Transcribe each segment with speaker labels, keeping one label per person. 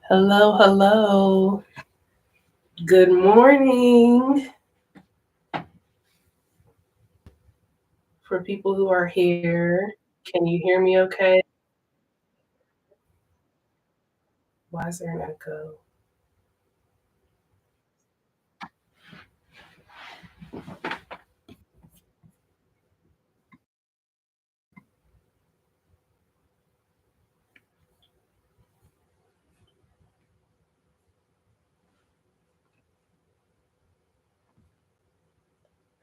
Speaker 1: Hello, hello. Good morning for people who are here. Can you hear me okay? Why is there an echo?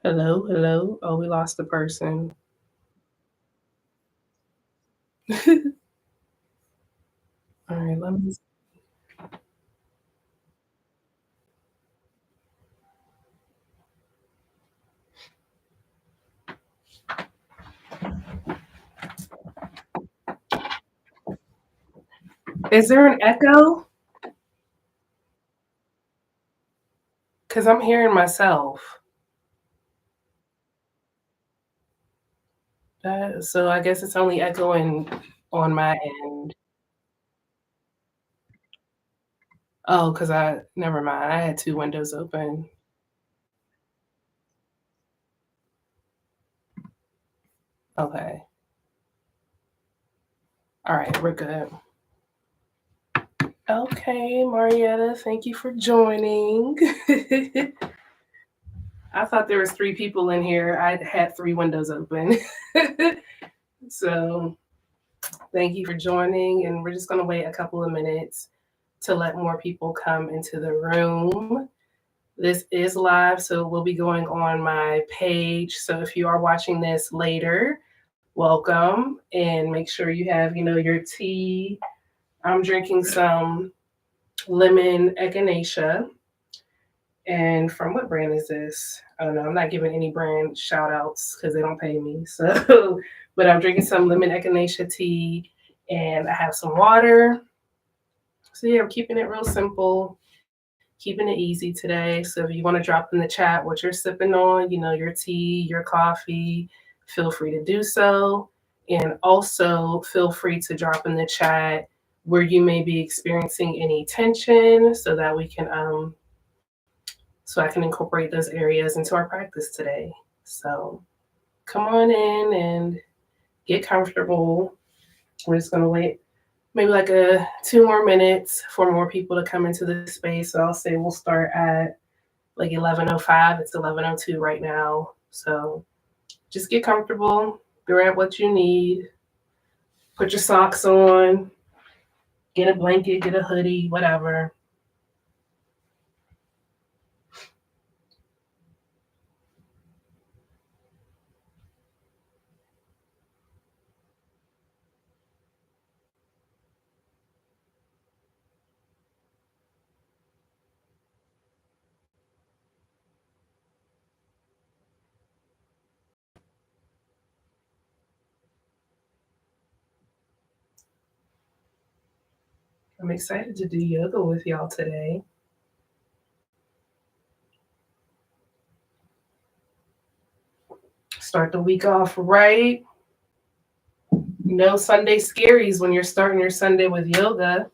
Speaker 1: Hello, hello. Oh, we lost the person. All right, let me. Is there an echo? Because I'm hearing myself. So I guess it's only echoing on my end. Oh, because never mind. I had two windows open. Okay. All right, we're good. Okay, Marietta, thank you for joining. I thought there was three people in here. I had three windows open. So thank you for joining, and we're just going to wait a couple of minutes to let more people come into the room. This is live, so we'll be going on my page. So if you are watching this later, welcome, and make sure you have, your tea. I'm drinking some lemon echinacea. And from what brand is this? I don't know. I'm not giving any brand shout outs because they don't pay me. So, but I'm drinking some lemon echinacea tea and I have some water. So, yeah, I'm keeping it real simple, keeping it easy today. So, if you want to drop in the chat what you're sipping on, your tea, your coffee, feel free to do so. And also feel free to drop in the chat where you may be experiencing any tension so I can incorporate those areas into our practice today. So come on in and get comfortable. We're just gonna wait maybe like two more minutes for more people to come into the space. So I'll say we'll start at like 11:05. It's 11:02 right now. So just get comfortable, grab what you need, put your socks on, get a blanket, get a hoodie, whatever. I'm excited to do yoga with y'all today. Start the week off right. No Sunday scaries when you're starting your Sunday with yoga.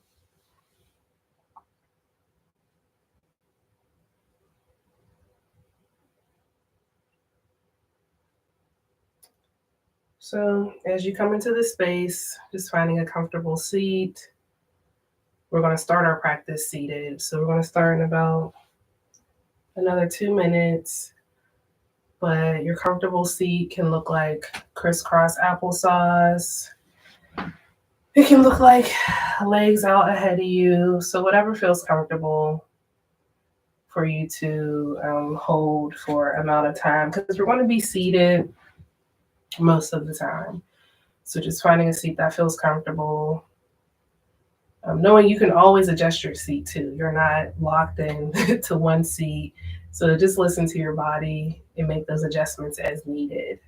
Speaker 1: So, as you come into the space, just finding a comfortable seat. We're going to start our practice seated. So, we're going to start in about another 2 minutes. But your comfortable seat can look like crisscross applesauce. It can look like legs out ahead of you. So, whatever feels comfortable for you to hold for amount of time, because we're going to be seated most of the time. So just finding a seat that feels comfortable, knowing you can always adjust your seat too. You're not locked in to one seat. So just listen to your body and make those adjustments as needed.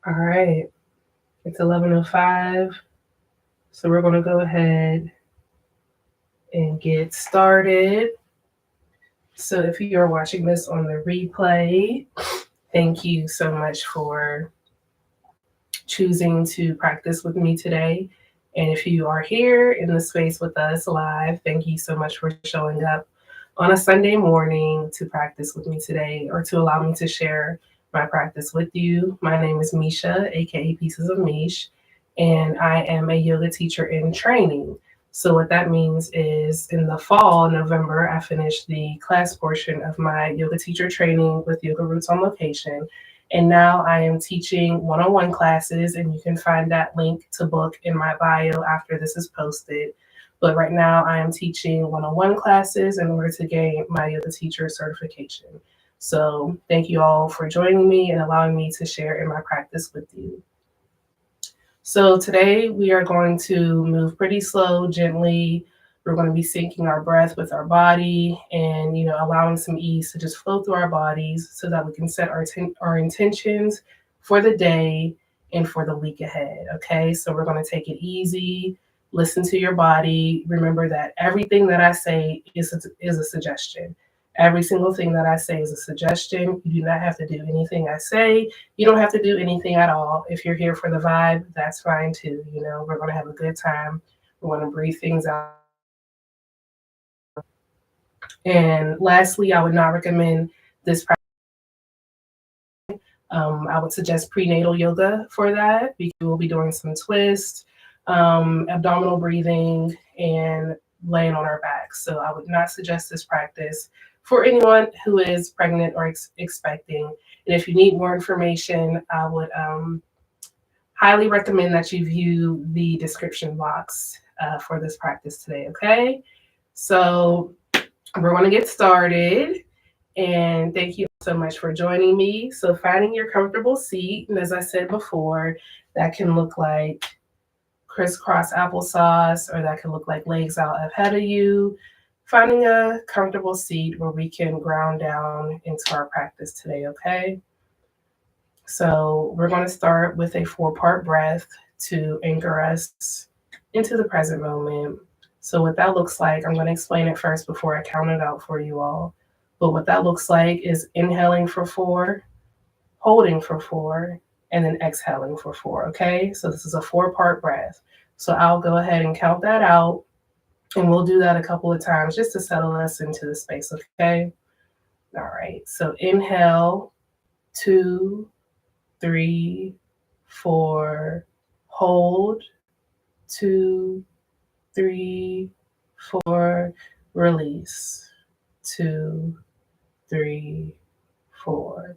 Speaker 1: All right, it's 11:05, so we're going to go ahead and get started. So if you're watching this on the replay, thank you so much for choosing to practice with me today. And if you are here in the space with us live, thank you so much for showing up on a Sunday morning to practice with me today or to allow me to share my practice with you. My name is Misha, aka Pieces of Meesh, and I am a yoga teacher in training. So, what that means is in the fall, November, I finished the class portion of my yoga teacher training with Yoga Roots on Location. And now I am teaching one on one classes, and you can find that link to book in my bio after this is posted. But right now, I am teaching one on one classes in order to gain my yoga teacher certification. So, thank you all for joining me and allowing me to share in my practice with you. So today we are going to move pretty slow, gently. We're going to be syncing our breath with our body and, allowing some ease to just flow through our bodies so that we can set our intentions for the day and for the week ahead. Okay, so we're going to take it easy, listen to your body. Remember that everything that I say is a suggestion. Every single thing that I say is a suggestion. You do not have to do anything I say. You don't have to do anything at all. If you're here for the vibe, that's fine too. We're going to have a good time. We're going to breathe things out. And lastly, I would not recommend this practice. I would suggest prenatal yoga for that because we'll be doing some twists, abdominal breathing, and laying on our backs. So I would not suggest this practice for anyone who is pregnant or expecting. And if you need more information, I would highly recommend that you view the description box for this practice today, okay? So we're going to get started. And thank you so much for joining me. So finding your comfortable seat, and as I said before, that can look like crisscross applesauce, or that can look like legs out ahead of you. Finding a comfortable seat where we can ground down into our practice today, okay? So we're going to start with a 4-part breath to anchor us into the present moment. So what that looks like, I'm going to explain it first before I count it out for you all. But what that looks like is inhaling for 4, holding for 4, and then exhaling for 4, okay? So this is a 4-part breath. So I'll go ahead and count that out, and we'll do that a couple of times just to settle us into the space, okay? All right, so inhale, 2, 3, 4, hold, 2, 3, 4, release, 2, 3, 4.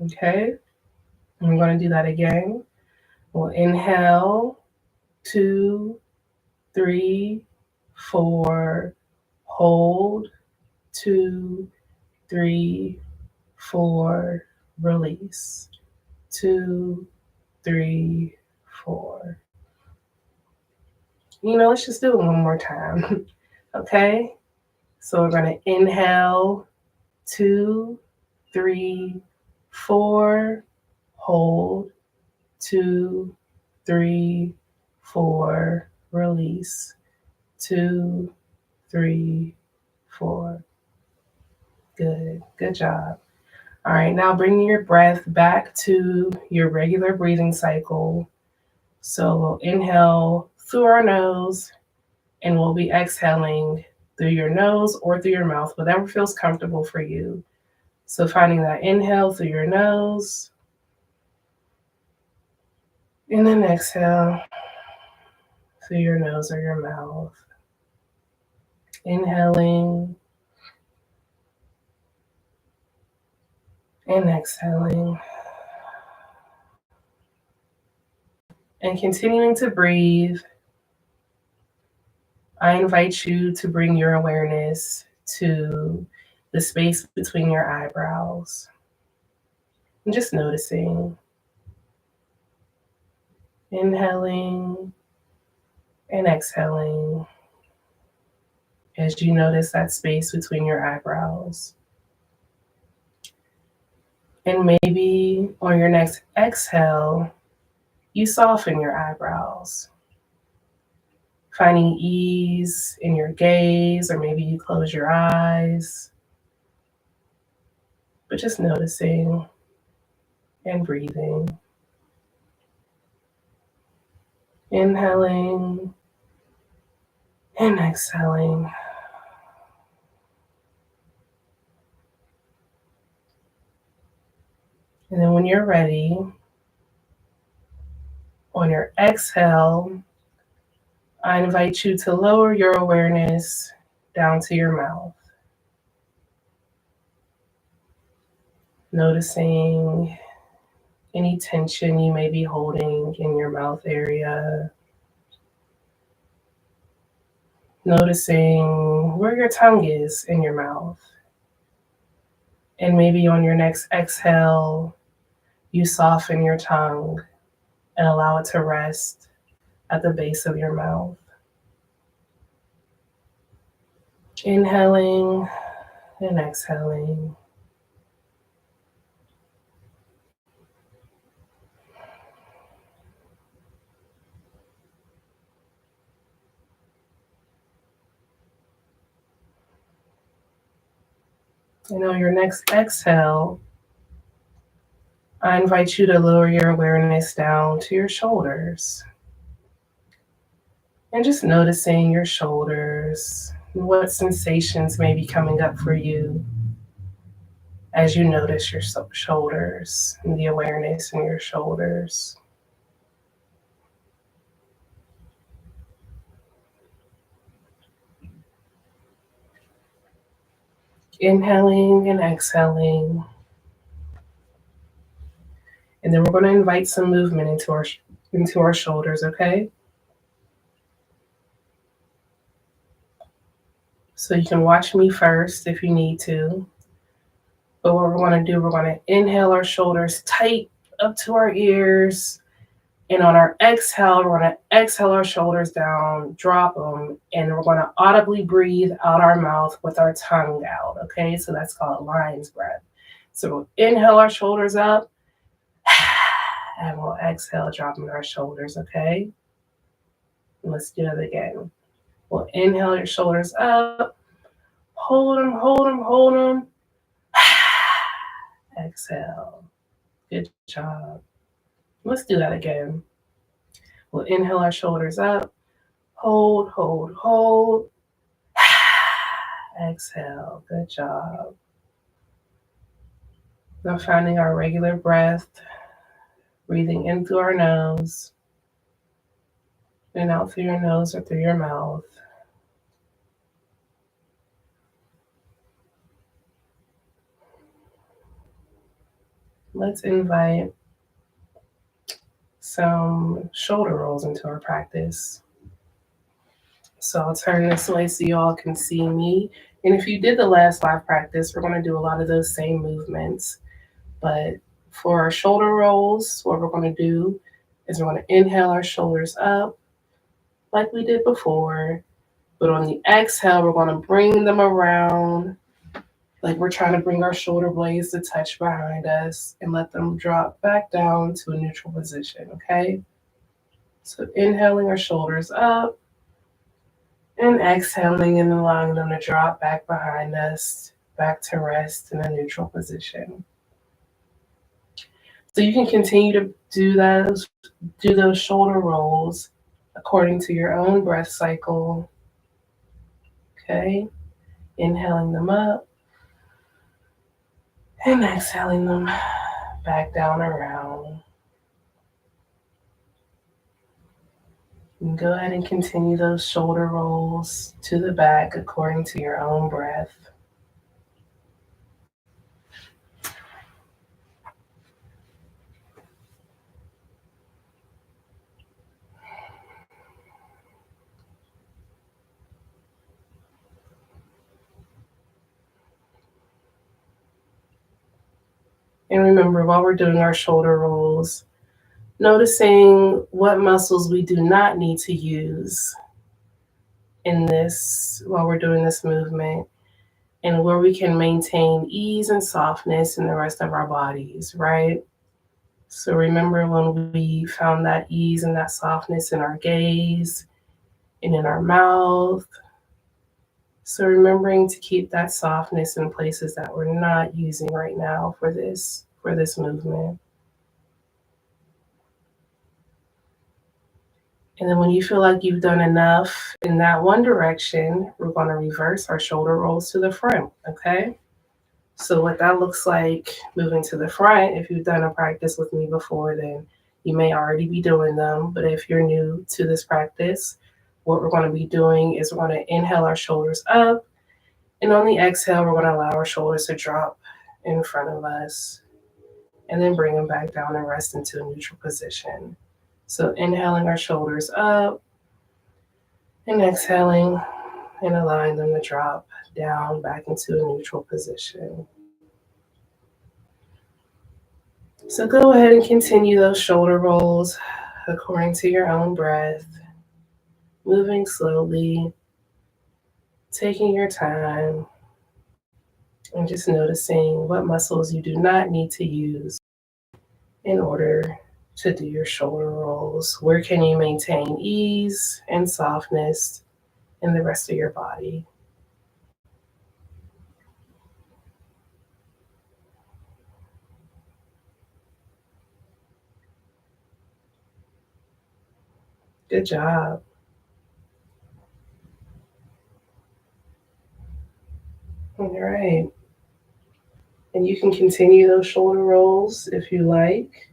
Speaker 1: Okay, I'm going to do that again. We'll inhale, 2, 3, 4, hold, 2, 3, 4, release, 2, 3, 4. Let's just do it one more time. Okay, so we're going to inhale, 2, 3, 4, hold, 2, 3, 4, release, 2, 3, 4. Good job. All right, now bringing your breath back to your regular breathing cycle. So we'll inhale through our nose, and we'll be exhaling through your nose or through your mouth, whatever feels comfortable for you. So finding that inhale through your nose, and then exhale through your nose or your mouth. Inhaling and exhaling. And continuing to breathe, I invite you to bring your awareness to the space between your eyebrows. And just noticing. Inhaling and exhaling as you notice that space between your eyebrows. And maybe on your next exhale, you soften your eyebrows, finding ease in your gaze, or maybe you close your eyes, but just noticing and breathing. Inhaling and exhaling. And then when you're ready, on your exhale, I invite you to lower your awareness down to your mouth, noticing any tension you may be holding in your mouth area, noticing where your tongue is in your mouth. And maybe on your next exhale, you soften your tongue and allow it to rest at the base of your mouth. Inhaling and exhaling. And on your next exhale, I invite you to lower your awareness down to your shoulders. And just noticing your shoulders, what sensations may be coming up for you as you notice your shoulders and the awareness in your shoulders. Inhaling and exhaling. And then we're going to invite some movement into our shoulders, okay? So you can watch me first if you need to. But what we're going to do, we're going to inhale our shoulders tight up to our ears. And on our exhale, we're going to exhale our shoulders down, drop them, and we're going to audibly breathe out our mouth with our tongue out, okay? So that's called lion's breath. So we'll inhale our shoulders up, and we'll exhale, dropping our shoulders, okay? And let's do it again. We'll inhale your shoulders up, hold them, hold them, hold them. Exhale. Good job. Let's do that again. We'll inhale our shoulders up, hold, hold, hold. Exhale. Good job. Now finding our regular breath, breathing in through our nose and out through your nose or through your mouth. Let's invite some shoulder rolls into our practice. So I'll turn this way so you all can see me. And if you did the last live practice, we're going to do a lot of those same movements. But for our shoulder rolls, what we're going to do is we're going to inhale our shoulders up like we did before. But on the exhale, we're going to bring them around like we're trying to bring our shoulder blades to touch behind us and let them drop back down to a neutral position, okay? So inhaling our shoulders up and exhaling and allowing them to drop back behind us, back to rest in a neutral position. So you can continue to do those shoulder rolls according to your own breath cycle. Okay, inhaling them up and exhaling them back down around. And go ahead and continue those shoulder rolls to the back according to your own breath. And remember, while we're doing our shoulder rolls, noticing what muscles we do not need to use in this while we're doing this movement. and where we can maintain ease and softness in the rest of our bodies, right? So remember when we found that ease and that softness in our gaze and in our mouth. So remembering to keep that softness in places that we're not using right now for this movement. And then when you feel like you've done enough in that one direction, we're going to reverse our shoulder rolls to the front, okay? So what that looks like moving to the front, if you've done a practice with me before, then you may already be doing them. But if you're new to this practice, what we're going to be doing is we're going to inhale our shoulders up. And on the exhale, we're going to allow our shoulders to drop in front of us. And then bring them back down and rest into a neutral position. So inhaling our shoulders up and exhaling and allowing them to drop down back into a neutral position. So go ahead and continue those shoulder rolls according to your own breath, moving slowly, taking your time, and just noticing what muscles you do not need to use in order to do your shoulder rolls. Where can you maintain ease and softness in the rest of your body? Good job. All right. And you can continue those shoulder rolls if you like.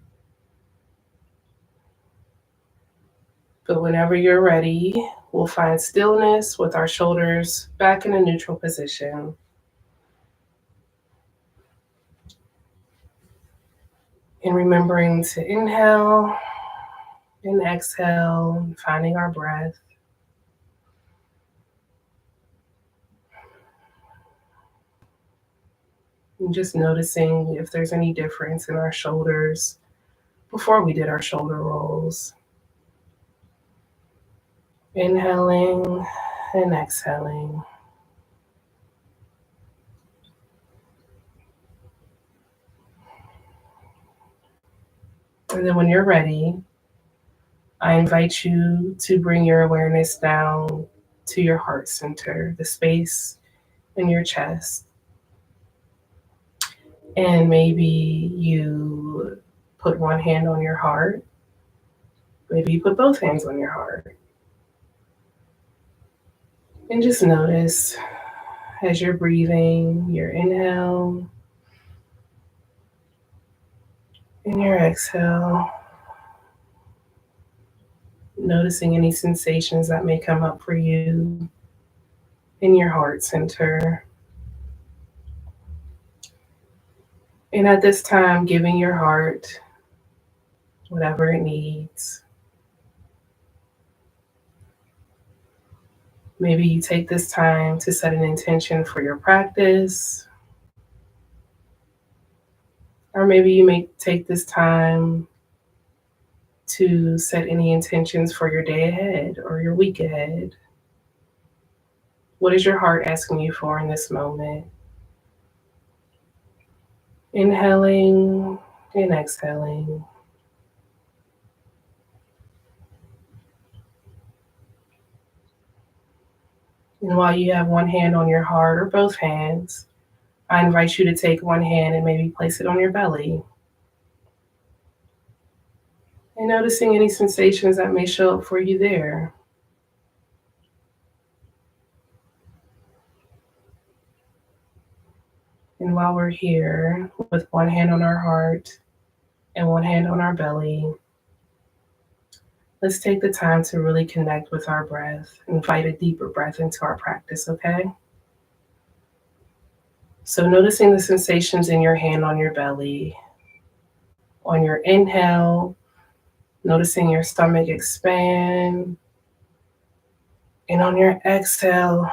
Speaker 1: But whenever you're ready, we'll find stillness with our shoulders back in a neutral position. And remembering to inhale and exhale, finding our breath. And just noticing if there's any difference in our shoulders before we did our shoulder rolls. Inhaling and exhaling. And then when you're ready, I invite you to bring your awareness down to your heart center, the space in your chest. And maybe you put one hand on your heart. Maybe you put both hands on your heart. And just notice as you're breathing, your inhale and your exhale. Noticing any sensations that may come up for you in your heart center. And at this time, giving your heart whatever it needs. Maybe you take this time to set an intention for your practice. Or maybe you may take this time to set any intentions for your day ahead or your week ahead. What is your heart asking you for in this moment? Inhaling and exhaling. And while you have one hand on your heart or both hands, I invite you to take one hand and maybe place it on your belly. And noticing any sensations that may show up for you there. And while we're here with one hand on our heart and one hand on our belly, let's take the time to really connect with our breath, invite a deeper breath into our practice, okay? So noticing the sensations in your hand on your belly. On your inhale, noticing your stomach expand. And on your exhale,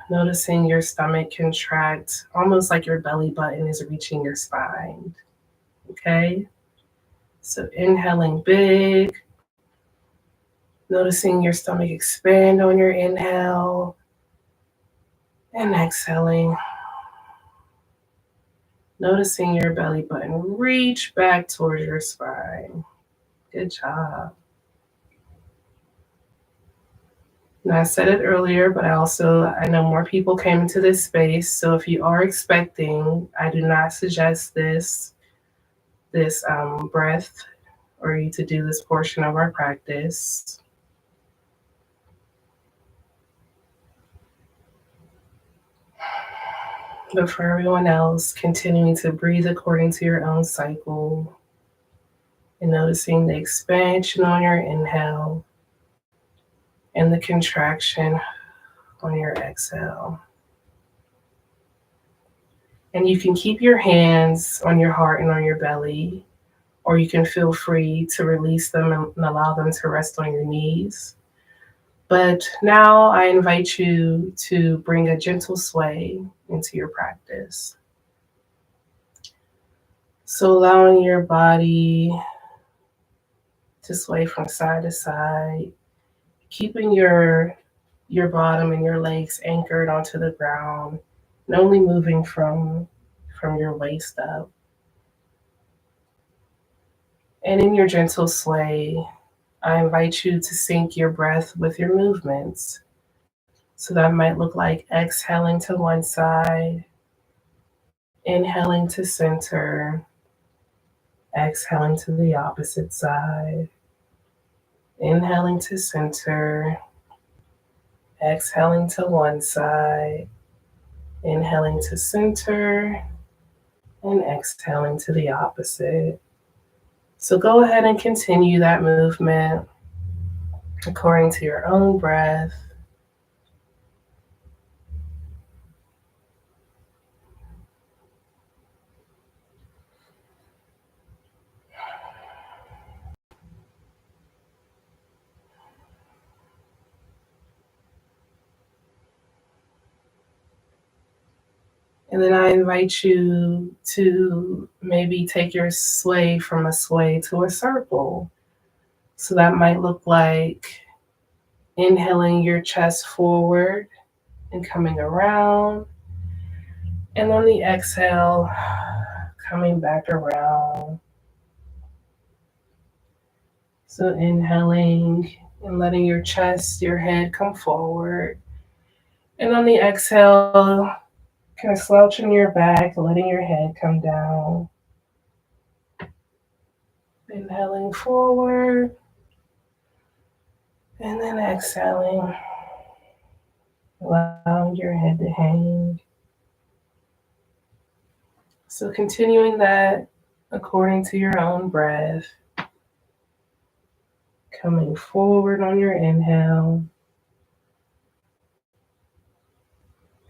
Speaker 1: noticing your stomach contract, almost like your belly button is reaching your spine, okay? So inhaling big, noticing your stomach expand on your inhale, and exhaling, Noticing your belly button reach back towards your spine. Good job. And I said it earlier, but I know more people came into this space. So if you are expecting, I do not suggest this breath or you to do this portion of our practice. But for everyone else, continuing to breathe according to your own cycle and noticing the expansion on your inhale and the contraction on your exhale. And you can keep your hands on your heart and on your belly, or you can feel free to release them and allow them to rest on your knees. But now I invite you to bring a gentle sway into your practice. So allowing your body to sway from side to side, keeping your bottom and your legs anchored onto the ground, and only moving from your waist up. And in your gentle sway, I invite you to sync your breath with your movements. So that might look like exhaling to one side, inhaling to center, exhaling to the opposite side, inhaling to center, exhaling to one side, inhaling to center, and exhaling to the opposite. So go ahead and continue that movement according to your own breath. And then I invite you to maybe take your sway from a sway to a circle. So that might look like inhaling your chest forward and coming around. And on the exhale, coming back around. So inhaling and letting your chest, your head come forward. And on the exhale, kind of slouching your back, letting your head come down. Inhaling forward. And then exhaling, allowing your head to hang. So continuing that according to your own breath. Coming forward on your inhale.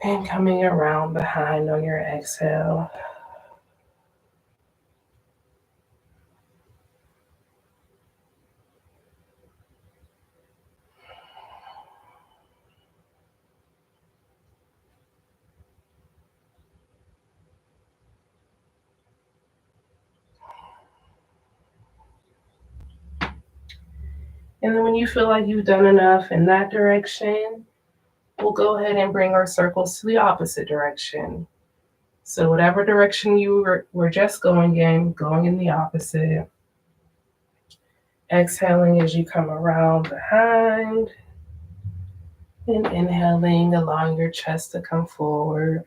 Speaker 1: And coming around behind on your exhale. And then when you feel like you've done enough in that direction, we'll go ahead and bring our circles to the opposite direction. So whatever direction you were just going in the opposite. Exhaling as you come around behind. And inhaling, allowing your chest to come forward.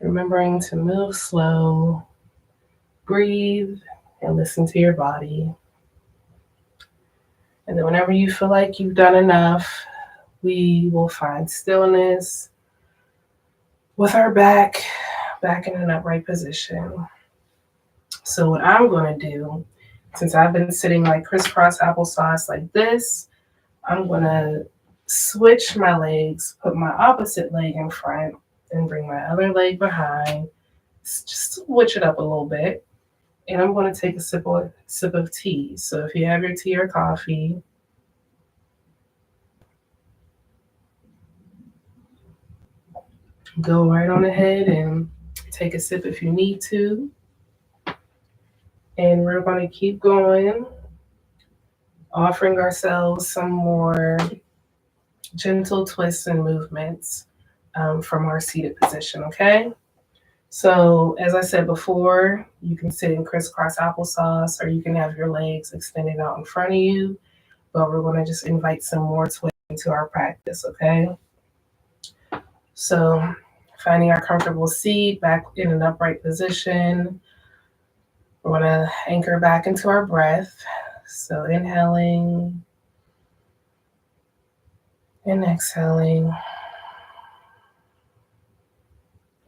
Speaker 1: Remembering to move slow, breathe, and listen to your body. And then whenever you feel like you've done enough, we will find stillness with our back in an upright position. So what I'm going to do, since I've been sitting like crisscross applesauce like this, I'm going to switch my legs, put my opposite leg in front, and bring my other leg behind. Just switch it up a little bit. And I'm going to take a sip of tea. So if you have your tea or coffee, Go right on ahead and take a sip if you need to. And we're going to keep going, offering ourselves some more gentle twists and movements from our seated position, okay? So, as I said before, you can sit in crisscross applesauce or you can have your legs extended out in front of you, but we're going to just invite some more twist into our practice, okay? So, finding our comfortable seat back in an upright position, we're going to anchor back into our breath. So, inhaling and exhaling,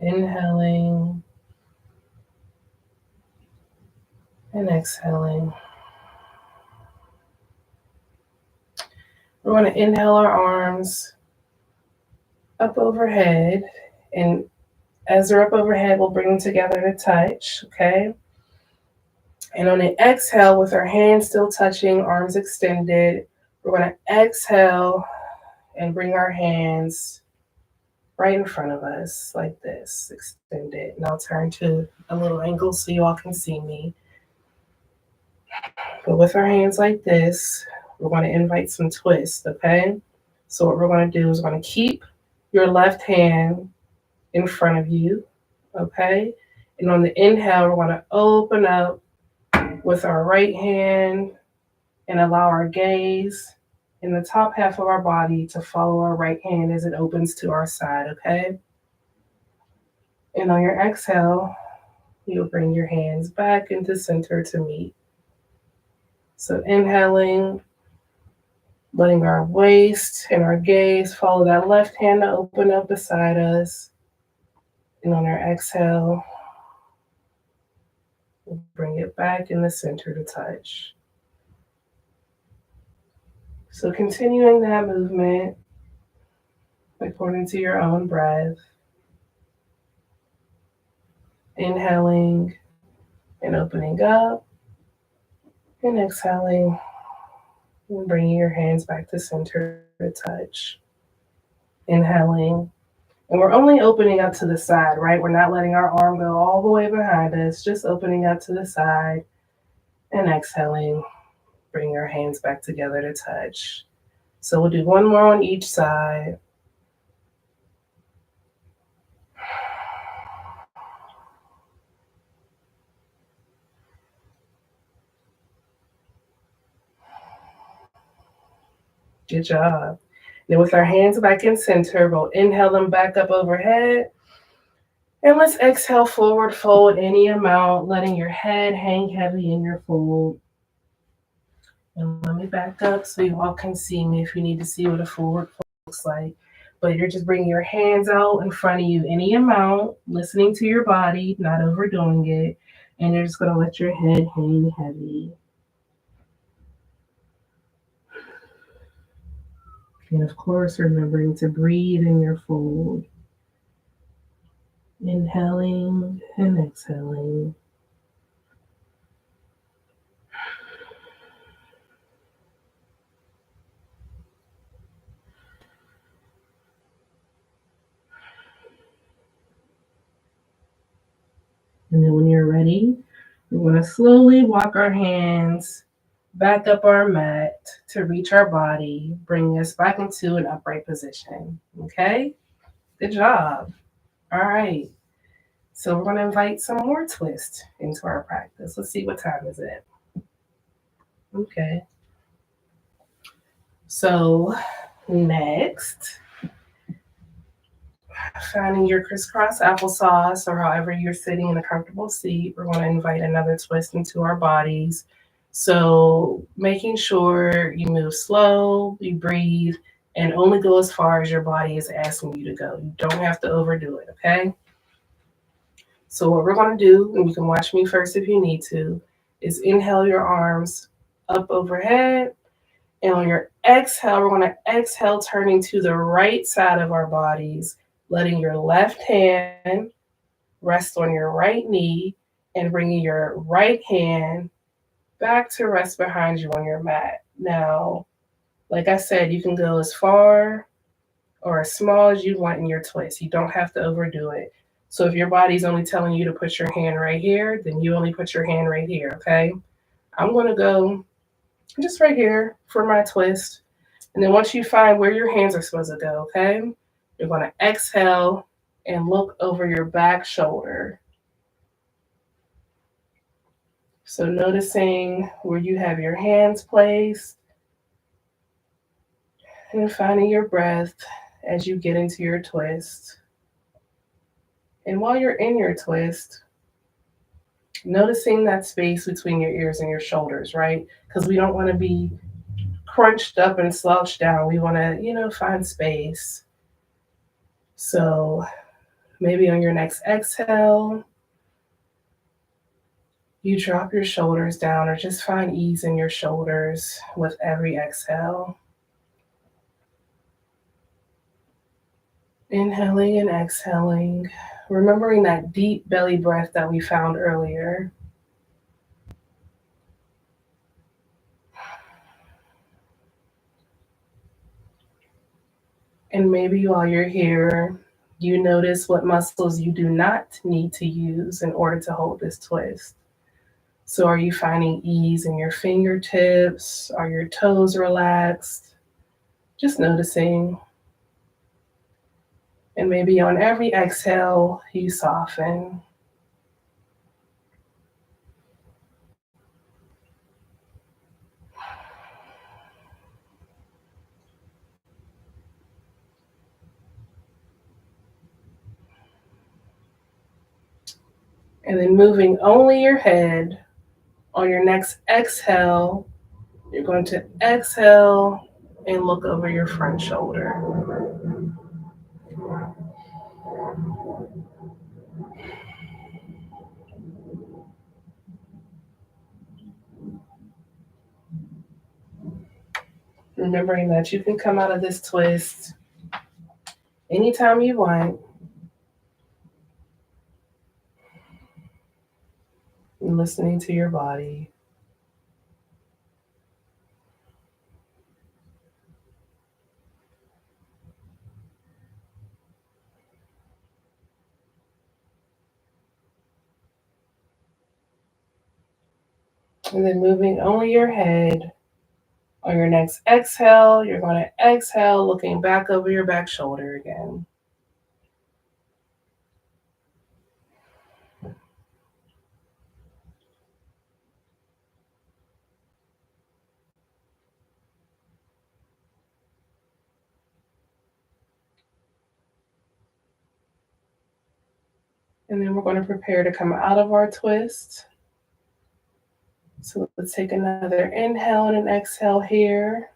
Speaker 1: inhaling and exhaling. We're going to inhale our arms up overhead, and as they're up overhead, we'll bring them together to touch, okay? And on the exhale, with our hands still touching, arms extended, we're going to exhale and bring our hands right in front of us like this, extended. And I'll turn to a little angle so you all can see me. But with our hands like this, we're going to invite some twist, okay? So what we're going to do is we're going to keep your left hand in front of you, okay? And on the inhale, we're going to open up with our right hand and allow our gaze in the top half of our body to follow our right hand as it opens to our side, okay? And on your exhale, you'll bring your hands back into center to meet. So inhaling, letting our waist and our gaze follow that left hand to open up beside us. And on our exhale, we'll bring it back in the center to touch. So continuing that movement according to your own breath. Inhaling and opening up. And exhaling and bringing your hands back to center to touch. Inhaling. And we're only opening up to the side, right? We're not letting our arm go all the way behind us, just opening up to the side. And exhaling, bring your hands back together to touch. So we'll do one more on each side. Good job. Then with our hands back in center, we'll inhale them back up overhead. And let's exhale, forward fold any amount, letting your head hang heavy in your fold. And let me back up so you all can see me if you need to see what a forward fold looks like. But you're just bringing your hands out in front of you, any amount, listening to your body, not overdoing it. And you're just going to let your head hang heavy. And of course, remembering to breathe in your fold. Inhaling and exhaling. And then when you're ready, we're going to slowly walk our hands back up our mat to reach our body, bringing us back into an upright position. Okay? Good job. All right. So we're going to invite some more twist into our practice. Let's see, what time is it? Okay. So next, finding your crisscross applesauce or however you're sitting in a comfortable seat, we're going to invite another twist into our bodies. So making sure you move slow, you breathe, and only go as far as your body is asking you to go. You don't have to overdo it, okay? So what we're going to do, and you can watch me first if you need to, is inhale your arms up overhead. And on your exhale, we're going to exhale turning to the right side of our bodies, letting your left hand rest on your right knee and bringing your right hand back to rest behind you on your mat. Now, like I said, you can go as far or as small as you want in your twist. You don't have to overdo it. So if your body's only telling you to put your hand right here, then you only put your hand right here, okay? I'm going to go just right here for my twist. And then once you find where your hands are supposed to go, okay, you're going to exhale and look over your back shoulder. So noticing where you have your hands placed and finding your breath as you get into your twist. And while you're in your twist, noticing that space between your ears and your shoulders, right? Because we don't want to be crunched up and slouched down. We want to, find space. So maybe on your next exhale, you drop your shoulders down or just find ease in your shoulders with every exhale. Inhaling and exhaling, remembering that deep belly breath that we found earlier. And maybe while you're here, you notice what muscles you do not need to use in order to hold this twist. So, are you finding ease in your fingertips? Are your toes relaxed? Just noticing. And maybe on every exhale, you soften. And then moving only your head. On your next exhale, you're going to exhale and look over your front shoulder. Remembering that you can come out of this twist anytime you want. And listening to your body. And then moving only your head. On your next exhale, you're going to exhale, looking back over your back shoulder again. And then we're going to prepare to come out of our twist. So let's take another inhale and an exhale here.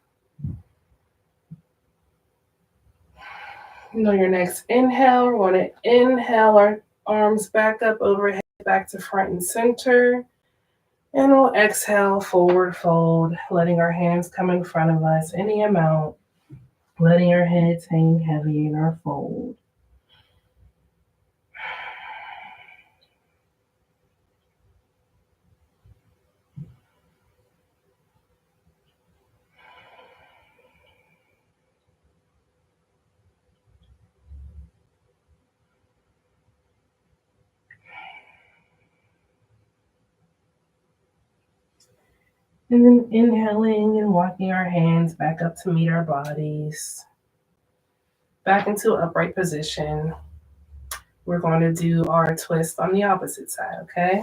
Speaker 1: And on your next inhale, we're going to inhale our arms back up overhead, back to front and center. And we'll exhale, forward fold, letting our hands come in front of us any amount, letting our heads hang heavy in our fold. And then inhaling and walking our hands back up to meet our bodies. Back into upright position. We're going to do our twist on the opposite side, okay?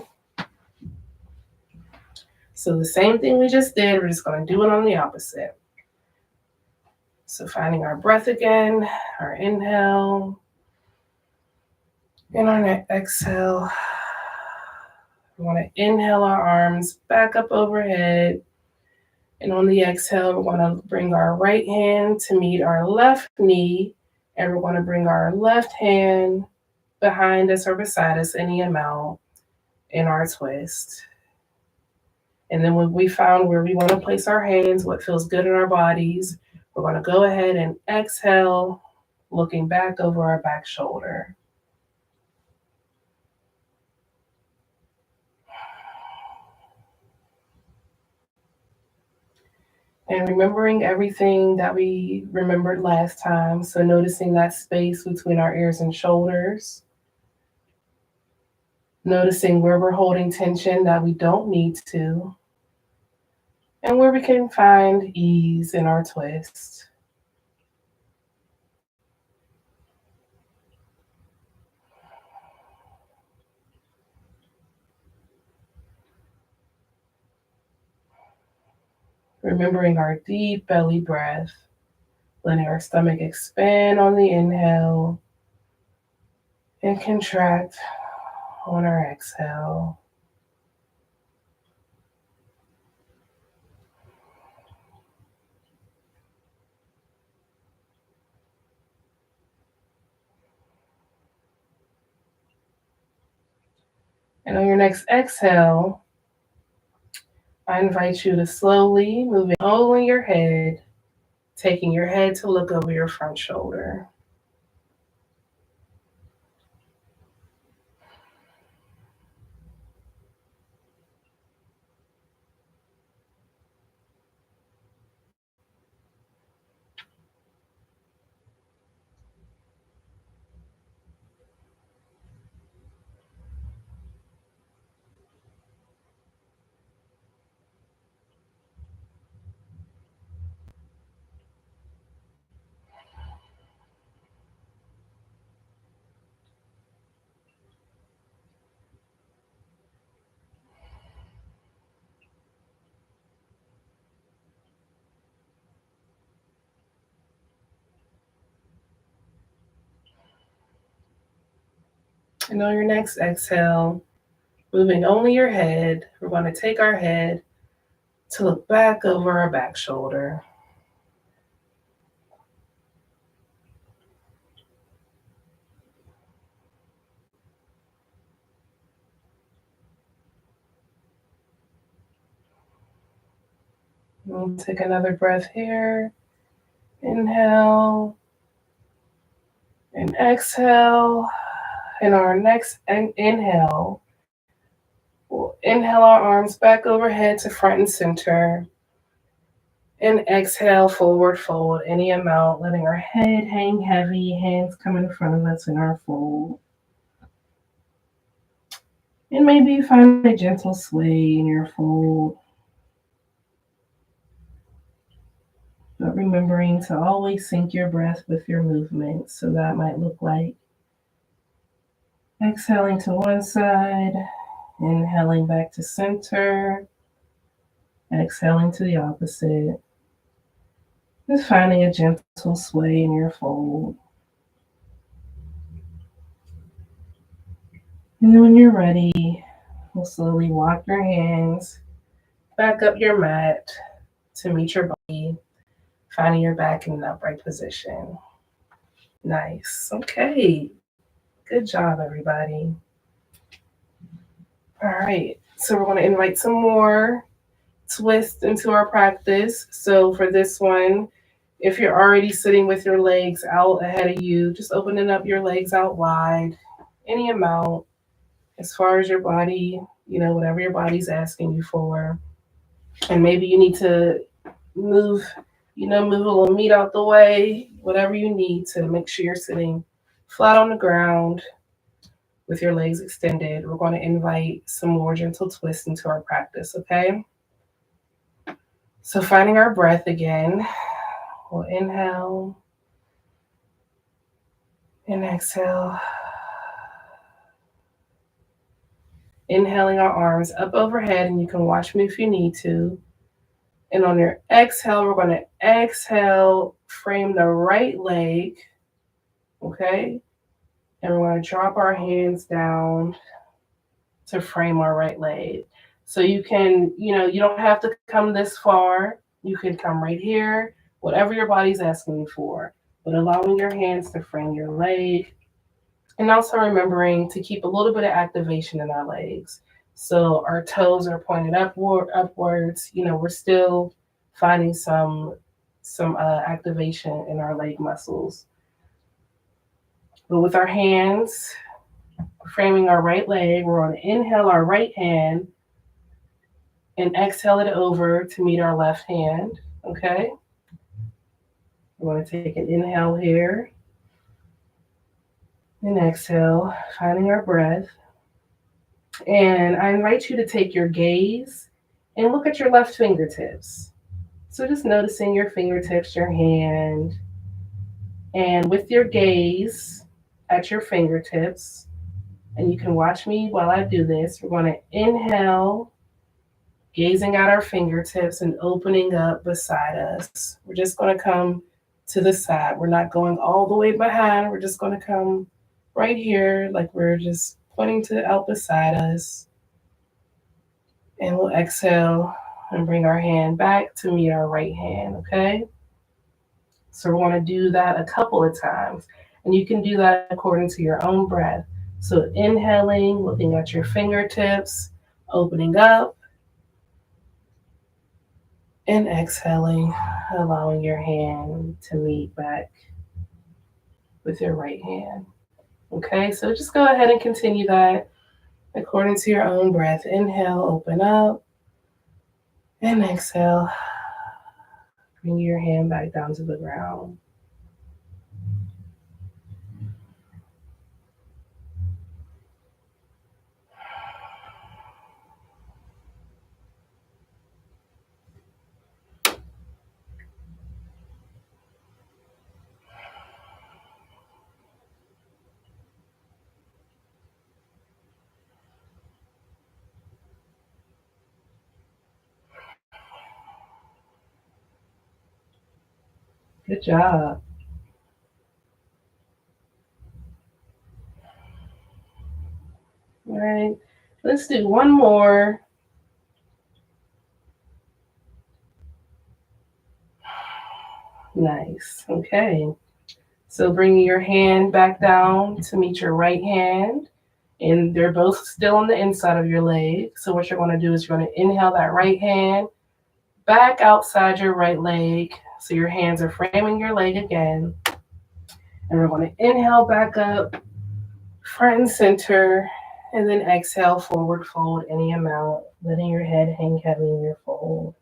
Speaker 1: So the same thing we just did, we're just going to do it on the opposite. So finding our breath again, our inhale, and our exhale. We want to inhale our arms back up overhead. And on the exhale, we're going to bring our right hand to meet our left knee. And we're going to bring our left hand behind us or beside us any amount in our twist. And then when we found where we want to place our hands, what feels good in our bodies, we're going to go ahead and exhale, looking back over our back shoulder. And remembering everything that we remembered last time. So noticing that space between our ears and shoulders. Noticing where we're holding tension that we don't need to. And where we can find ease in our twist. Remembering our deep belly breath, letting our stomach expand on the inhale and contract on our exhale. And on your next exhale, I invite you to slowly move it over your head, taking your head to look over your front shoulder. And on your next exhale, moving only your head, we're going to take our head to look back over our back shoulder. We'll take another breath here. Inhale and exhale. And our next inhale, we'll inhale our arms back overhead to front and center. And exhale, forward fold any amount, letting our head hang heavy, hands come in front of us in our fold. And maybe find a gentle sway in your fold. But remembering to always sync your breath with your movement. So that might look like exhaling to one side, inhaling back to center, exhaling to the opposite. Just finding a gentle sway in your fold. And then when you're ready, we'll slowly walk your hands back up your mat to meet your body, finding your back in an upright position. Nice. Okay. Good job, everybody. All right. So we're going to invite some more twists into our practice. So for this one, if you're already sitting with your legs out ahead of you, just opening up your legs out wide, any amount, as far as your body, whatever your body's asking you for. And maybe you need to move, move a little meat out the way, whatever you need to make sure you're sitting flat on the ground with your legs extended. We're going to invite some more gentle twists into our practice, okay? So finding our breath again, we'll inhale and exhale. Inhaling our arms up overhead, and you can watch me if you need to. And on your exhale, we're going to exhale, frame the right leg, okay? And we're going to drop our hands down to frame our right leg. So you can, you don't have to come this far. You can come right here, whatever your body's asking you for, but allowing your hands to frame your leg. And also remembering to keep a little bit of activation in our legs. So our toes are pointed upwards. We're still finding some activation in our leg muscles. But with our hands framing our right leg, we're going to inhale our right hand and exhale it over to meet our left hand. Okay? We're going to take an inhale here and exhale, finding our breath. And I invite you to take your gaze and look at your left fingertips. So just noticing your fingertips, your hand, and with your gaze at your fingertips, and you can watch me while I do this, we're going to inhale, gazing at our fingertips and opening up beside us. We're just going to come to the side. We're not going all the way behind. We're just going to come right here, like we're just pointing to out beside us. And we'll exhale and bring our hand back to meet our right hand, okay? So we're going to do that a couple of times. And you can do that according to your own breath. So inhaling, looking at your fingertips, opening up, and exhaling, allowing your hand to meet back with your right hand. Okay, so just go ahead and continue that according to your own breath. Inhale, open up, and exhale. Bring your hand back down to the ground. Good job. All right, let's do one more. Nice. Okay. So bring your hand back down to meet your right hand. And they're both still on the inside of your leg. So what you're going to do is you're going to inhale that right hand back outside your right leg. So your hands are framing your leg again. And we're going to inhale back up, front and center, and then exhale, forward fold any amount, letting your head hang heavy in your fold.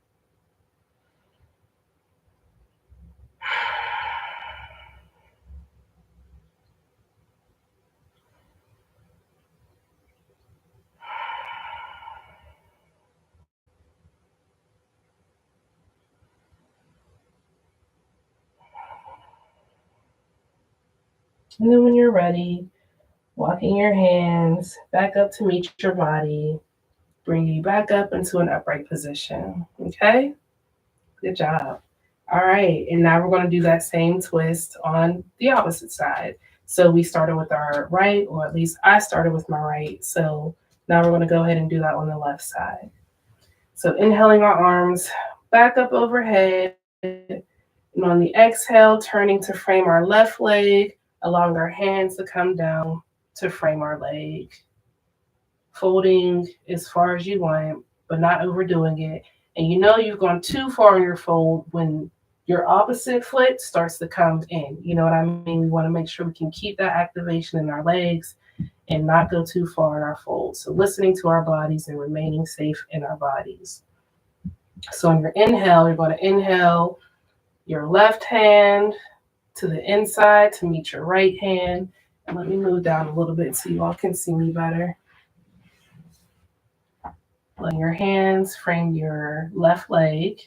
Speaker 1: And then when you're ready, walking your hands back up to meet your body, bring you back up into an upright position. Okay? Good job. All right, and now we're going to do that same twist on the opposite side. So we started with our right, or at least I started with my right. So now we're going to go ahead and do that on the left side. So inhaling our arms back up overhead, and on the exhale, turning to frame our left leg, allowing our hands to come down to frame our leg. Folding as far as you want, but not overdoing it. And you know you've gone too far in your fold when your opposite foot starts to come in. You know what I mean? We want to make sure we can keep that activation in our legs and not go too far in our fold. So listening to our bodies and remaining safe in our bodies. So on your inhale, you're going to inhale your left hand to the inside to meet your right hand. And let me move down a little bit so you all can see me better. Let your hands frame your left leg.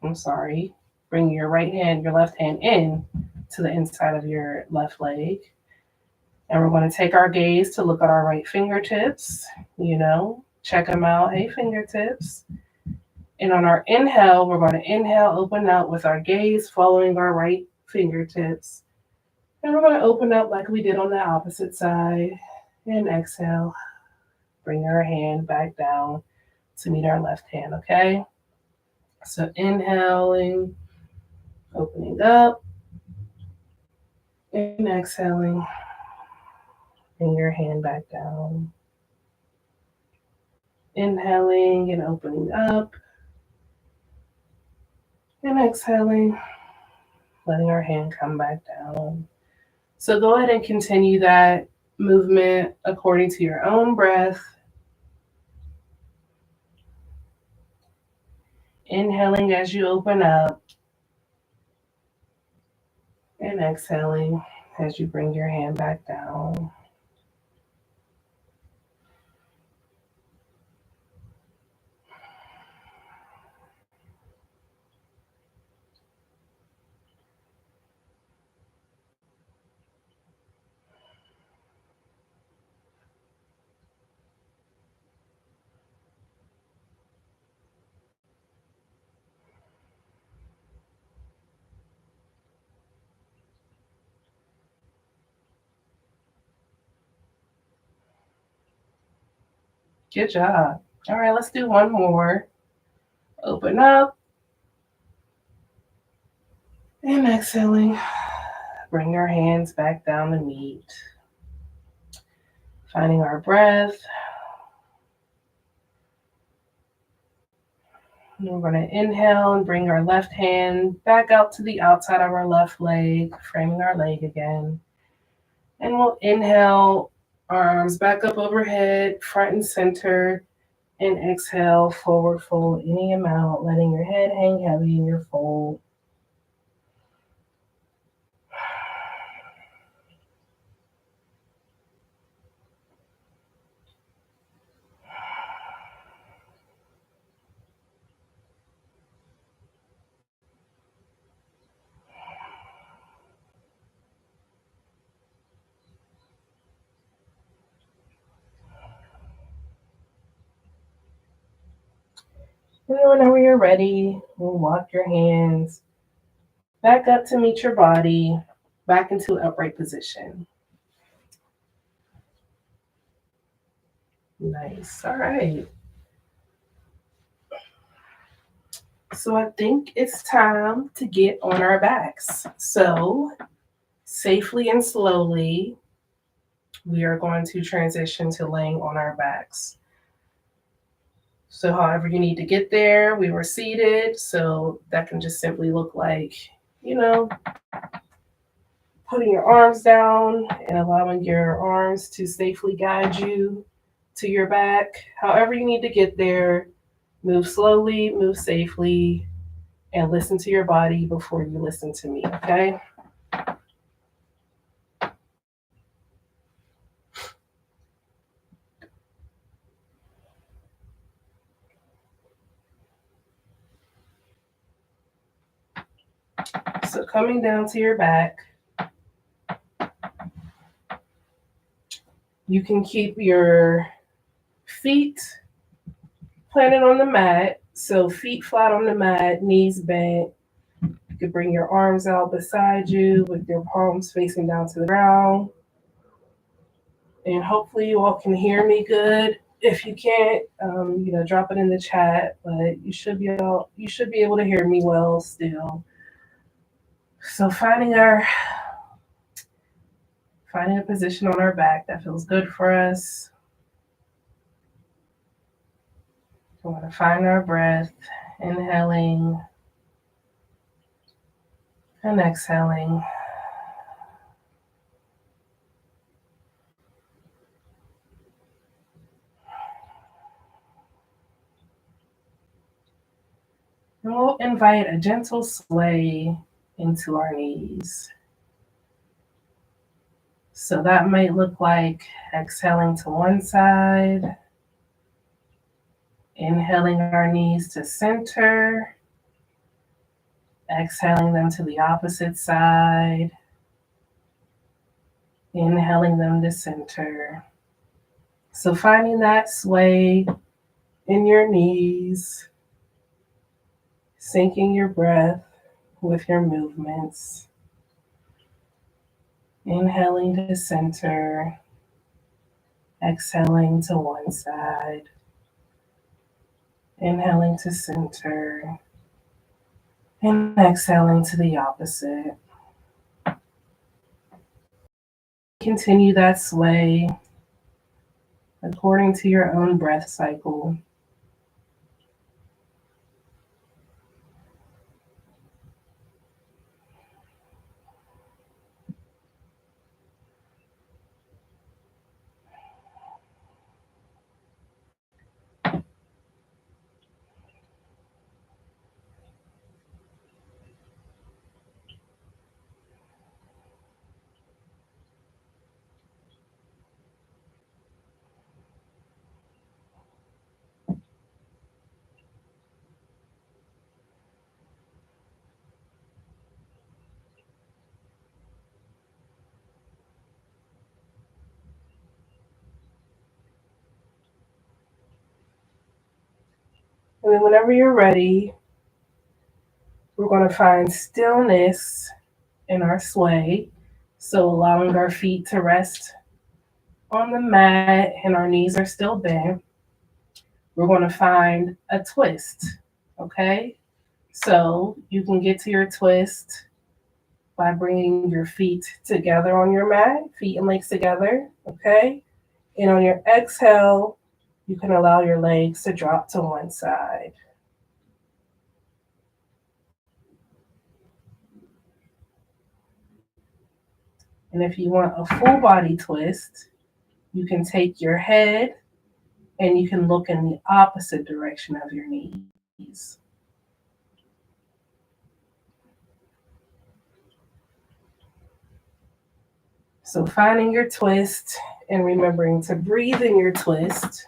Speaker 1: Bring your right hand, your left hand in to the inside of your left leg. And we're going to take our gaze to look at our right fingertips, check them out. Hey, fingertips. And on our inhale, we're going to inhale, open up with our gaze following our right fingertips. And we're going to open up like we did on the opposite side. And exhale, bring our hand back down to meet our left hand, okay? So inhaling, opening up, and exhaling, bring your hand back down. Inhaling and opening up, and exhaling, letting our hand come back down. So go ahead and continue that movement according to your own breath. Inhaling as you open up and exhaling as you bring your hand back down. Good job. All right, let's do one more. Open up and exhaling. Bring our hands back down to meet. Finding our breath. And we're going to inhale and bring our left hand back out to the outside of our left leg, framing our leg again. And we'll inhale, arms back up overhead, front and center, and exhale, forward fold any amount, letting your head hang heavy in your fold. And then whenever you're ready, we'll walk your hands back up to meet your body, back into upright position. Nice. All right. So I think it's time to get on our backs. So safely and slowly, we are going to transition to laying on our backs. So however you need to get there, we were seated. So that can just simply look like, putting your arms down and allowing your arms to safely guide you to your back. However you need to get there, move slowly, move safely, and listen to your body before you listen to me, okay? So coming down to your back, you can keep your feet planted on the mat. So feet flat on the mat, knees bent. You could bring your arms out beside you with your palms facing down to the ground. And hopefully you all can hear me good. If you can't, drop it in the chat. But you should be able to hear me well still. So finding a position on our back that feels good for us. We want to find our breath, inhaling and exhaling. And we'll invite a gentle sway into our knees. So that might look like exhaling to one side, inhaling our knees to center, exhaling them to the opposite side, inhaling them to center. So finding that sway in your knees, syncing your breath with your movements. Inhaling to center, exhaling to one side, inhaling to center, and exhaling to the opposite. Continue that sway according to your own breath cycle. And then whenever you're ready, we're going to find stillness in our sway. So allowing our feet to rest on the mat and our knees are still bent. We're going to find a twist, okay? So you can get to your twist by bringing your feet together on your mat, feet and legs together, okay? And on your exhale, you can allow your legs to drop to one side. And if you want a full body twist, you can take your head and you can look in the opposite direction of your knees. So finding your twist and remembering to breathe in your twist.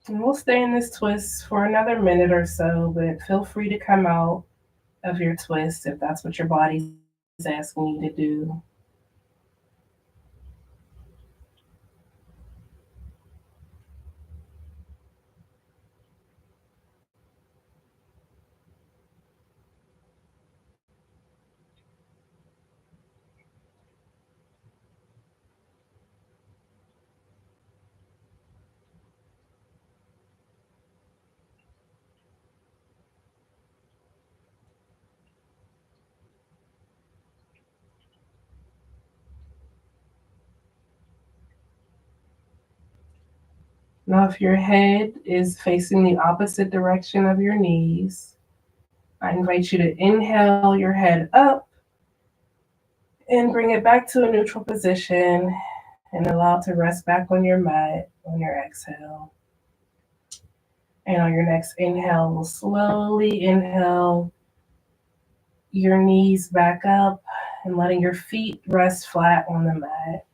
Speaker 1: And we'll stay in this twist for another minute or so, but feel free to come out of your twist if that's what your body's asking you to do. Now, if your head is facing the opposite direction of your knees, I invite you to inhale your head up and bring it back to a neutral position and allow it to rest back on your mat on your exhale. And on your next inhale, we'll slowly inhale your knees back up and letting your feet rest flat on the mat.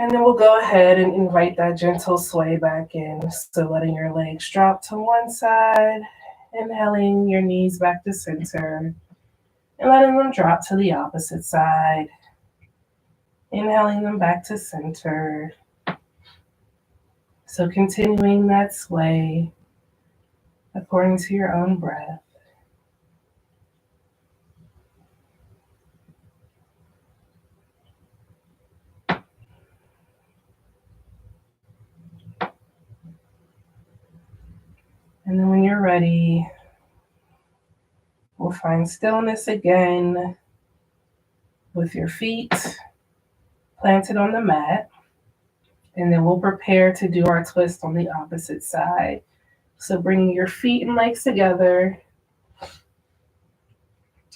Speaker 1: And then we'll go ahead and invite that gentle sway back in. So letting your legs drop to one side, inhaling your knees back to center, and letting them drop to the opposite side. Inhaling them back to center. So continuing that sway according to your own breath. And then when you're ready, we'll find stillness again with your feet planted on the mat. And then we'll prepare to do our twist on the opposite side. So bringing your feet and legs together.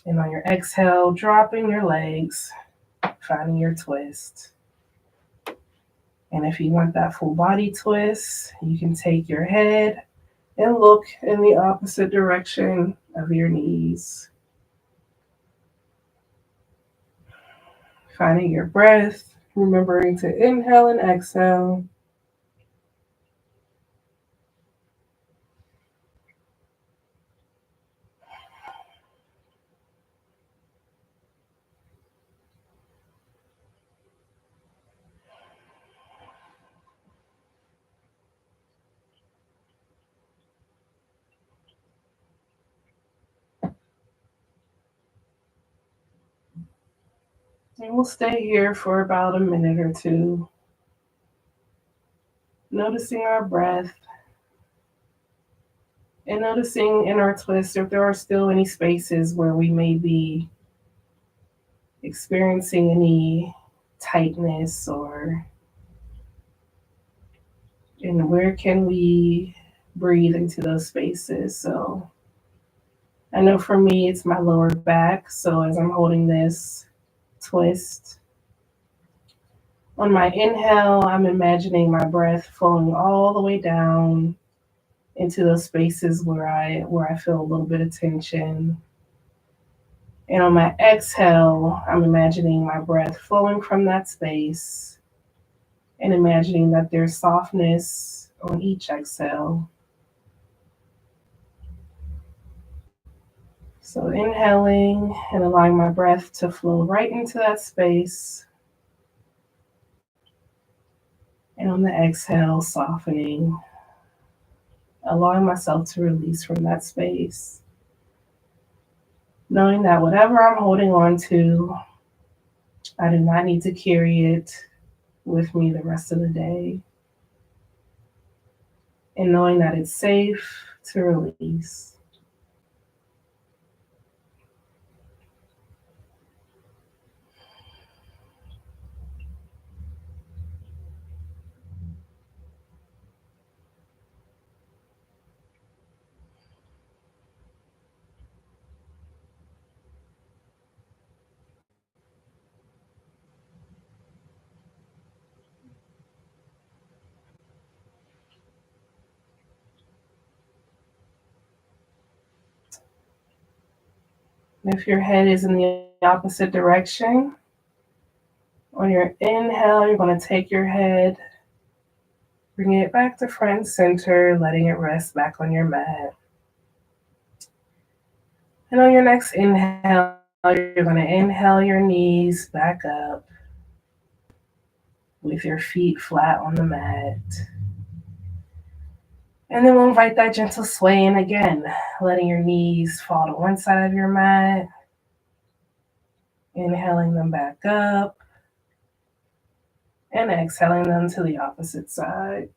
Speaker 1: And on your exhale, dropping your legs, finding your twist. And if you want that full body twist, you can take your head and look in the opposite direction of your knees. Finding your breath, remembering to inhale and exhale. And we'll stay here for about a minute or two, noticing our breath and noticing in our twist if there are still any spaces where we may be experiencing any tightness, or and where can we breathe into those spaces. So I know for me it's my lower back, so as I'm holding this twist, on my inhale I'm imagining my breath flowing all the way down into those spaces where I feel a little bit of tension. And on my exhale, I'm imagining my breath flowing from that space and imagining that there's softness on each exhale. So inhaling and allowing my breath to flow right into that space. And on the exhale, softening, allowing myself to release from that space. Knowing that whatever I'm holding on to, I do not need to carry it with me the rest of the day. And knowing that it's safe to release. If your head is in the opposite direction, on your inhale, you're going to take your head, bring it back to front center, letting it rest back on your mat. And on your next inhale, you're going to inhale your knees back up with your feet flat on the mat. And then we'll invite that gentle sway in again, letting your knees fall to one side of your mat, inhaling them back up, and exhaling them to the opposite side.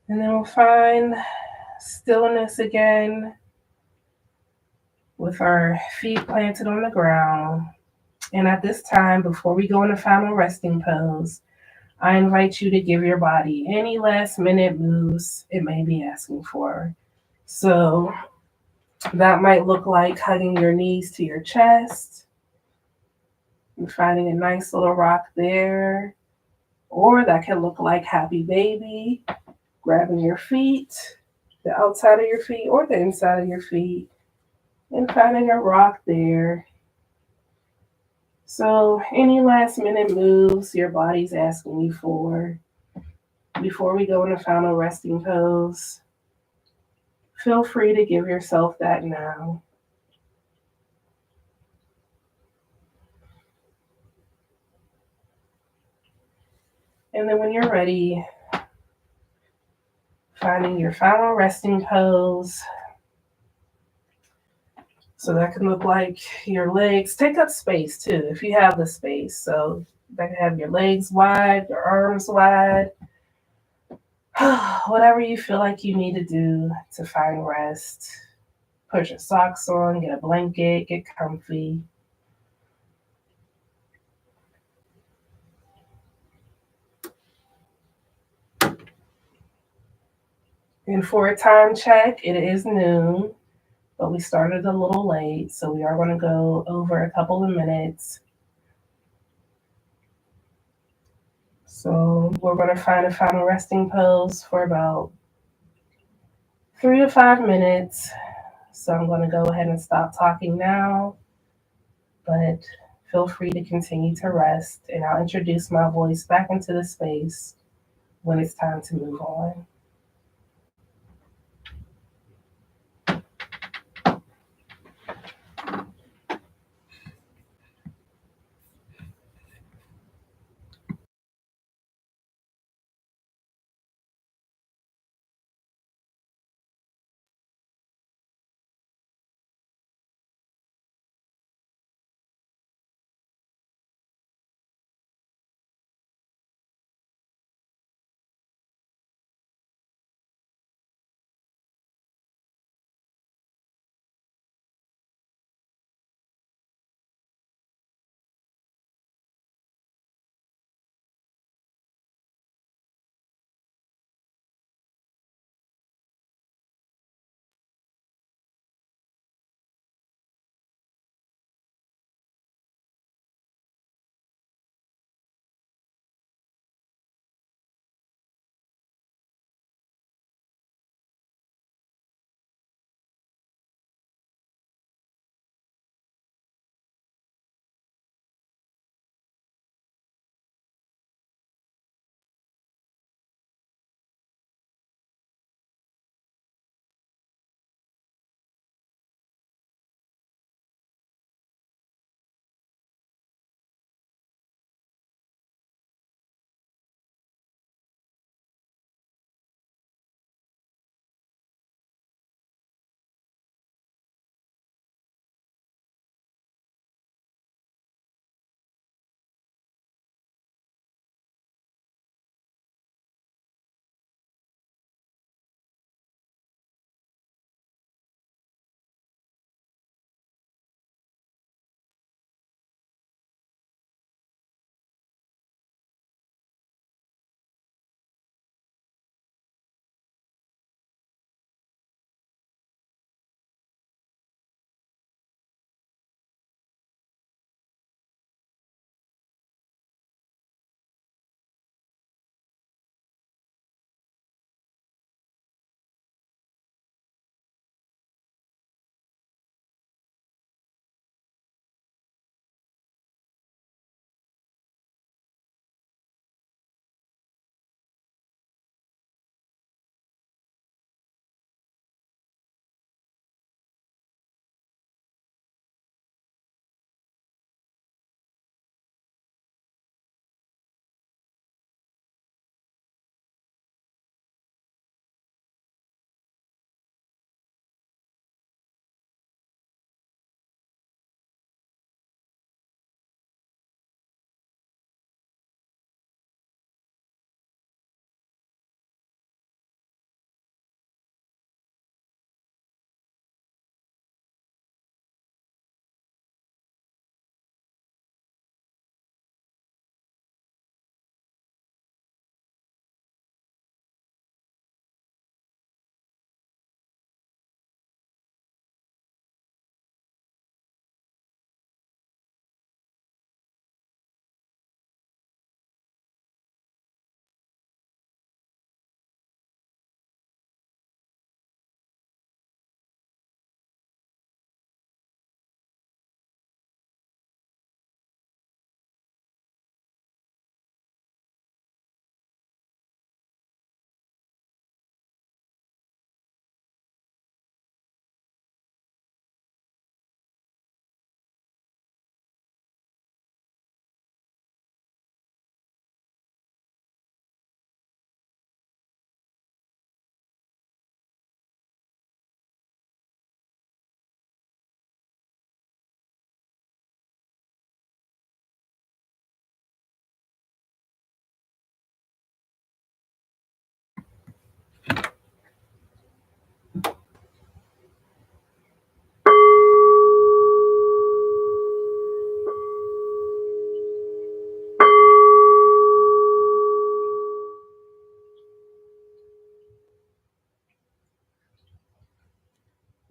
Speaker 1: And then we'll find stillness again with our feet planted on the ground. And at this time, before we go into final resting pose, I invite you to give your body any last minute moves it may be asking for. So that might look like hugging your knees to your chest and finding a nice little rock there. Or that can look like happy baby, grabbing your feet, the outside of your feet or the inside of your feet, and finding a rock there. So any last minute moves your body's asking you for before we go into final resting pose, feel free to give yourself that now. And then when you're ready, finding your final resting pose. So that can look like your legs. Take up space too, if you have the space. So that can have your legs wide, your arms wide. Whatever you feel like you need to do to find rest. Put your socks on, get a blanket, get comfy. And for a time check, it is noon, but we started a little late, so we are going to go over a couple of minutes. So we're going to find a final resting pose for about 3 to 5 minutes. So I'm going to go ahead and stop talking now, but feel free to continue to rest, and I'll introduce my voice back into the space when it's time to move on.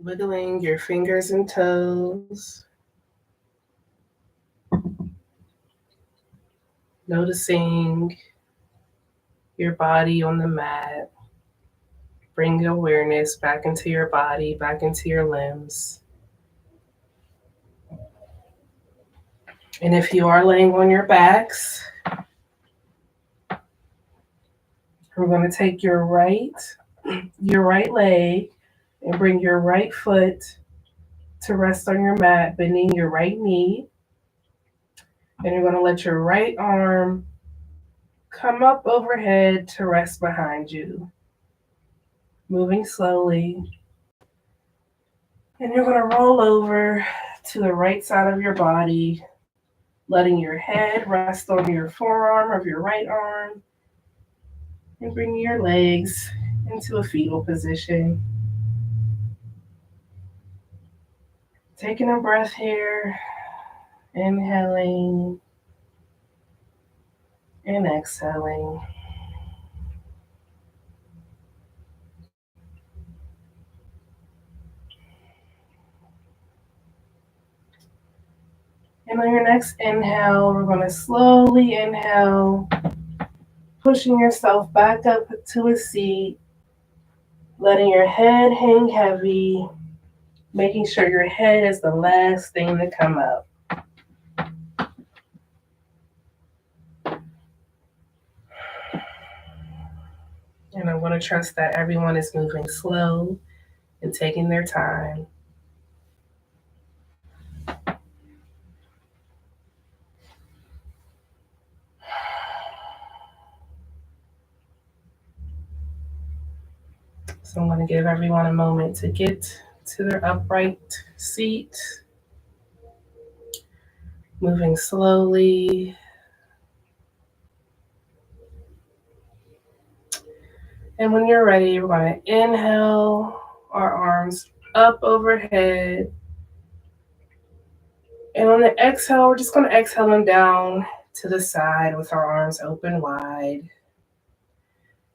Speaker 1: Wiggling your fingers and toes, noticing your body on the mat. Bring your awareness back into your body, back into your limbs. And if you are laying on your backs, we're going to take your right leg and bring your right foot to rest on your mat, bending your right knee. And you're going to let your right arm come up overhead to rest behind you. Moving slowly. And you're going to roll over to the right side of your body, letting your head rest on your forearm of your right arm, and bringing your legs into a fetal position. Taking a breath here, inhaling and exhaling. And on your next inhale, we're going to slowly inhale, pushing yourself back up to a seat, letting your head hang heavy, making sure your head is the last thing to come up. And I want to trust that everyone is moving slow and taking their time. So I'm going to give everyone a moment to get to their upright seat. Moving slowly. And when you're ready, we're going to inhale our arms up overhead. And on the exhale, we're just going to exhale them down to the side with our arms open wide.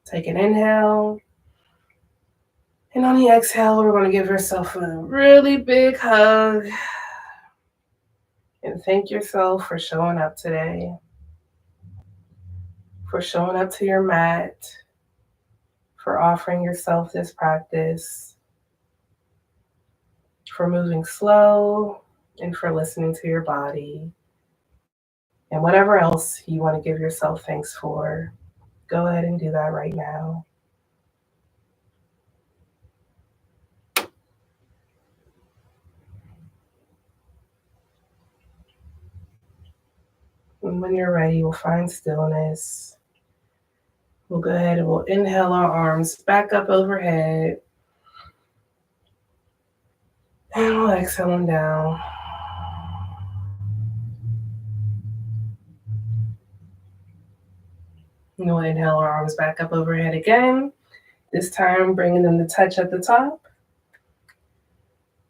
Speaker 1: Take an inhale. And on the exhale, we're going to give yourself a really big hug. And thank yourself for showing up today. For showing up to your mat. For offering yourself this practice. For moving slow. And for listening to your body. And whatever else you want to give yourself thanks for, go ahead and do that right now. And when you're ready, we'll find stillness. We'll go ahead and we'll inhale our arms back up overhead. And we'll exhale them down. And we'll inhale our arms back up overhead again. This time bringing them to touch at the top.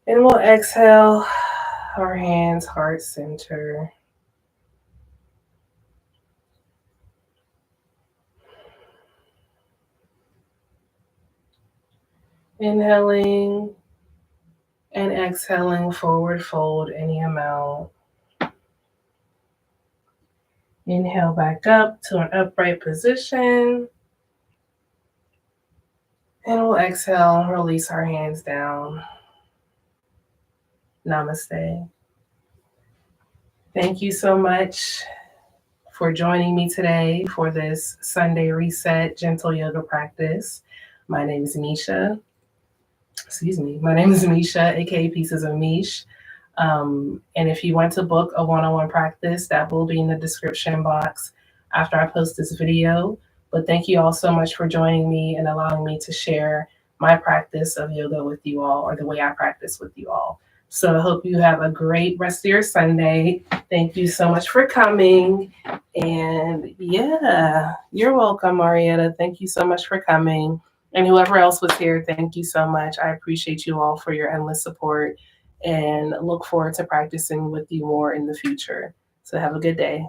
Speaker 1: And we'll exhale our hands heart center. Inhaling and exhaling, forward fold any amount. Inhale back up to an upright position. And we'll exhale and release our hands down. Namaste. Thank you so much for joining me today for this Sunday Reset Gentle Yoga practice. My name is Meesh, aka Pieces of Meesh. And if you want to book a one-on-one practice, that will be in the description box after I post this video. But thank you all so much for joining me and allowing me to share my practice of yoga with you all, or the way I practice with you all. So I hope you have a great rest of your Sunday. Thank you so much for coming. And yeah, you're welcome, Marietta. Thank you so much for coming. And whoever else was here, thank you so much. I appreciate you all for your endless support and look forward to practicing with you more in the future. So have a good day.